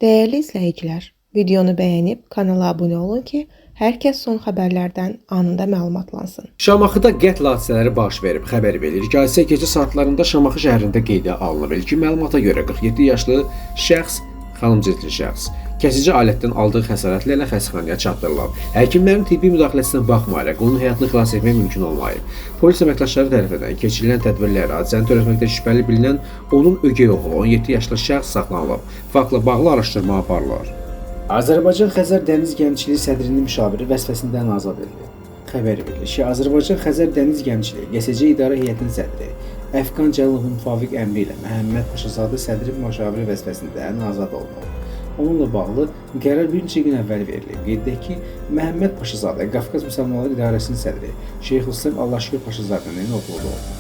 Değerli izləyicilər, videonu bəyənib kanala abunə olun ki, hər kəs son xəbərlərdən anında məlumatlansın. Şamaxıda qətl hadisələri baş verib. Xəbər verilir ki, hadisə gecə saatlarında Şamaxı şəhərində qeydə alınıb. İlkin məlumata görə 47 yaşlı şəxs, xanım cinsli şəxs, kəsici alətdən aldığı xəsarətlərlə xəstəxanaya çatdırılıb. Həkimlərin tibbi müdaxiləsinə baxmayaraq onun həyatını xilas etmək mümkün olmayıb. Polis əməkdaşları tərəfindən keçirilən tədbirlərlə hadisəni törətməkdə şübhəli bilinən onun ögey oğlu 17 yaşlı şəxs saxlanılıb. Faktla bağlı araşdırma aparılır. Azərbaycan Xəzər Dəniz Gəmiçiliyi sədrinin müşaviri vəzifəsindən azad edilib. Xəbər verilir ki, Azərbaycan Xəzər Dəniz Gəmiçiliyi GSC İdarə Heyətinin sədri Əfqan Cəllahın müvafiq əmri ilə Məhəmməd Paşazadə sədrin müşaviri vəzifəsindən azad olunub. Onunla bağlı qərar bir neçə gün əvvəl verilib. Qeyd edək ki, Məhəmməd Paşazadə Qafqaz Müsəlmanları İdarəsinin sədri Şeyx Hüseyn Allahşükür Paşazadənin oğludur.